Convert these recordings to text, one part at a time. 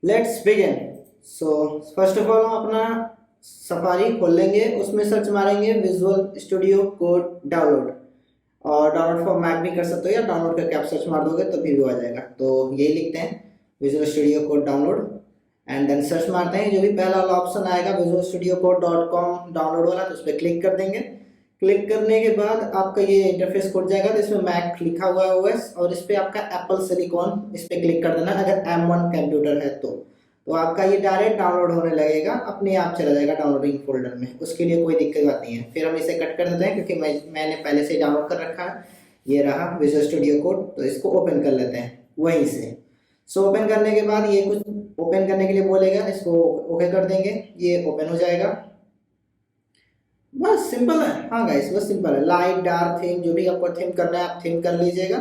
Let's begin. So first of all हम अपना safari खोल लेंगे, उसमें सर्च मारेंगे विजुअल स्टूडियो कोड डाउनलोड, और डाउनलोड फॉर मैक भी कर सकते हो या डाउनलोड करके आप सर्च मार दोगे तो फिर भी आ जाएगा। तो यही लिखते हैं Visual Studio Code download and then search मारते हैं। जो भी पहला वाला ऑप्शन आएगा Visual Studio Code .com download वाला, तो उस पर क्लिक कर देंगे। क्लिक करने के बाद आपका ये इंटरफेस खुल जाएगा, तो इसमें मैक लिखा हुआ है ओएस, और इस पे आपका एप्पल सिलिकॉन इस पे क्लिक कर देना अगर M1 कंप्यूटर है तो आपका ये डायरेक्ट डाउनलोड होने लगेगा, अपने आप चला जाएगा डाउनलोडिंग फोल्डर में, उसके लिए कोई दिक्कत बात नहीं है। फिर हम इसे कट कर देते हैं क्योंकि मैंने पहले से डाउनलोड कर रखा है। ये रहा विजुअल स्टूडियो कोड, तो इसको ओपन कर लेते हैं वहीं से। सो ओपन करने के बाद ये कुछ ओपन करने के लिए बोलेगा, इसको ओके कर देंगे, ये ओपन हो जाएगा। बस सिंपल है। हाँ गाइस, बस सिंपल है। लाइट डार्क थीम, जो भी आपको थीम करना है आप थीम कर लीजिएगा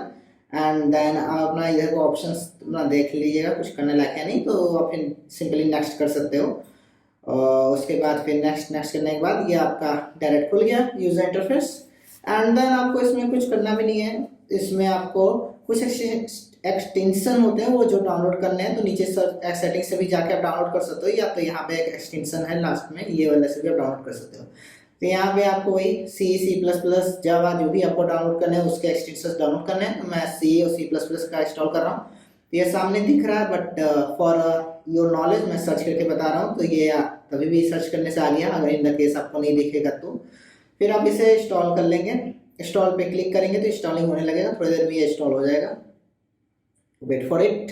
एंड देन आप अपना इधर को ऑप्शंस अपना देख लीजिएगा, कुछ करने लायक है नहीं तो आप फिर सिंपली नेक्स्ट कर सकते हो। और उसके बाद फिर नेक्स्ट करने के बाद ये आपका डायरेक्ट खुल गया यूजर इंटरफेस एंड देन आपको इसमें कुछ करना भी नहीं है। इसमें आपको कुछ एक्सटेंशन होते हैं वो जो डाउनलोड करने हैं, तो नीचे सेटिंग से भी जाके आप डाउनलोड कर सकते हो, या तो यहाँ पे एक एक्सटेंशन है लास्ट में, ये वाले से भी आप डाउनलोड कर सकते हो। तो यहाँ पे आपको वही C++, जावा जो भी आपको डाउनलोड करने हैं उसके एक्सटेंशन डाउनलोड करने हैं। तो मैं C और C++ का इंस्टॉल कर रहा हूँ। तो ये सामने दिख रहा है, बट फॉर योर नॉलेज मैं सर्च करके बता रहा हूँ, तो ये कभी भी सर्च करने से आ गया। अगर इन केस आपको नहीं दिखेगा तो फिर आप इसे इंस्टॉल कर लेंगे। इंस्टॉल पे क्लिक करेंगे तो इंस्टॉलिंग होने लगेगा, थोड़ी देर में ये इंस्टॉल हो जाएगा। वेट फॉर इट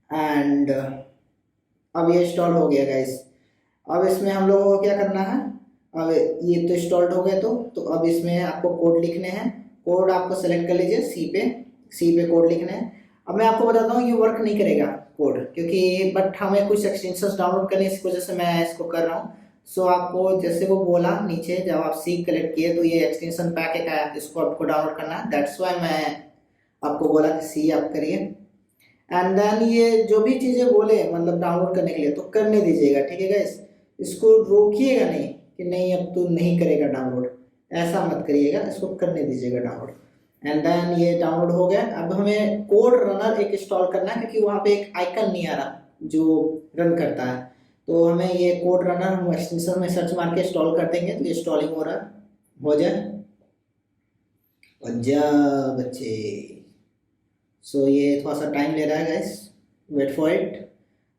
एंड अब ये इंस्टॉल हो गया गाइस। अब इसमें हम लोगों को क्या करना है, अब ये तो इंस्टॉल्ड हो गए तो अब इसमें आपको कोड लिखने हैं। कोड आपको सेलेक्ट कर लीजिए, सी पे कोड लिखने हैं। अब मैं आपको बताता हूँ ये वर्क नहीं करेगा कोड, क्योंकि बट हमें कुछ एक्सटेंशंस डाउनलोड करने इस वजह से मैं इसको कर रहा हूँ। सो आपको जैसे वो बोला नीचे जब आप सी कलेक्ट किए तो ये एक्सटेंशन पैक एक आया, इसको आपको डाउनलोड करना है। दैट्स वाई मैं आपको बोला कि सी आप करिए एंड देन ये जो भी चीज़ें बोले मतलब डाउनलोड करने के लिए तो करने दीजिएगा, ठीक है गाइस। इसको रोकिएगा नहीं कि नहीं अब तू नहीं करेगा डाउनलोड, ऐसा मत करिएगा, इसको करने दीजिएगा डाउनलोड। एंड देन ये डाउनलोड हो गया। अब हमें कोड रनर एक इंस्टॉल करना है, क्योंकि वहाँ पे एक आइकन नहीं आ रहा जो रन करता है, तो हमें ये कोड रनर हम एक्सटेंशन में सर्च मार के इंस्टॉल कर देंगे। तो ये इंस्टॉलिंग हो रहा है, हो जाए बच्चे। सो ये थोड़ा सा टाइम ले रहा है गाइस, वेट फॉर इट।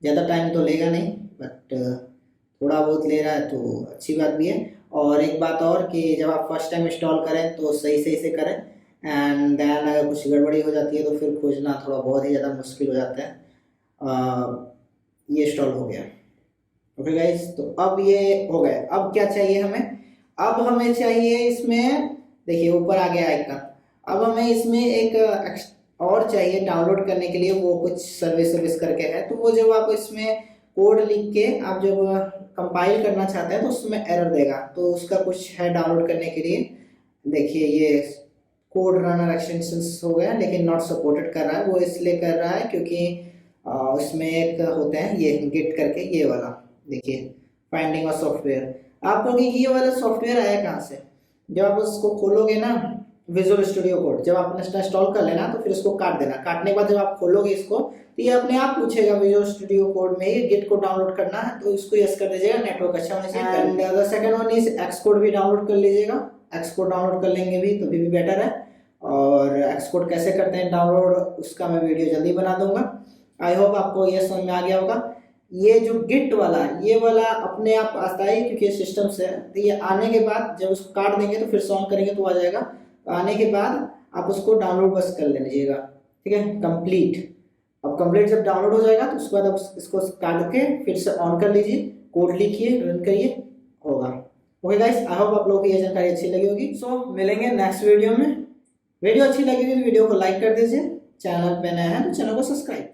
ज़्यादा टाइम तो लेगा नहीं, बट थोड़ा बहुत ले रहा है तो अच्छी बात भी है। और एक बात और कि जब आप फर्स्ट टाइम इंस्टॉल करें तो सही से करें एंड देन अगर कुछ गड़बड़ी हो जाती है तो फिर खोजना थोड़ा बहुत ही ज़्यादा मुश्किल हो जाता है। ये इंस्टॉल हो गया, ओके गाइस। तो अब ये हो गया। अब क्या चाहिए हमें, अब हमें चाहिए इसमें, देखिए ऊपर आ गया आइकन। अब हमें इसमें एक और चाहिए डाउनलोड करने के लिए, वो कुछ सर्विस करके है। तो वो जब आप इसमें कोड लिख के आप जब कंपाइल करना चाहते हैं तो उसमें एरर देगा, तो उसका कुछ है डाउनलोड करने के लिए। देखिए ये कोड रनर एक्सटेंशंस हो गया लेकिन नॉट सपोर्टेड कर रहा है। वो इसलिए कर रहा है क्योंकि उसमें एक होते हैं ये गिट करके, ये वाला देखिए फाइंडिंग ऑफ सॉफ्टवेयर। आपको ये वाला सॉफ्टवेयर आया कहाँ से, जब आप उसको खोलोगे ना विजुअल स्टूडियो कोड, जब आपने इंस्टॉल कर लेना तो फिर उसको काट देना। काटने के बाद जब आप खोलोगे इसको तो ये अपने आप पूछेगा विजुअल स्टूडियो कोड में ये गिट को डाउनलोड करना है, तो इसको यस कर दीजिएगा। नेटवर्क अच्छा होने से and the second one is x code भी डाउनलोड कर लीजिएगा। एक्स कोड डाउनलोड कर लेंगे भी तो भी बेटर है। और एक्स कोड कैसे करते हैं डाउनलोड उसका मैं वीडियो जल्दी बना दूंगा। आई होप आपको ये समझ में आ गया होगा। ये जो गिट वाला ये वाला अपने आप आता है क्योंकि सिस्टम से, तो ये आने के बाद जब उसको काट देंगे तो फिर सॉन्ग करेंगे तो आ जाएगा। तो आने के बाद आप उसको डाउनलोड बस कर लीजिएगा, ठीक है, कंप्लीट। अब कंप्लीट जब डाउनलोड हो जाएगा तो उसके बाद आप इसको काट के फिर से ऑन कर लीजिए, कोड लिखिए, रन करिए, होगा। ओके गाइस, आई होप आप लोगों को ये जानकारी अच्छी लगी होगी। सो मिलेंगे नेक्स्ट वीडियो में। वीडियो अच्छी लगी तो वीडियो को लाइक कर दीजिए, चैनल पे नए हैं तो चैनल को सब्सक्राइब।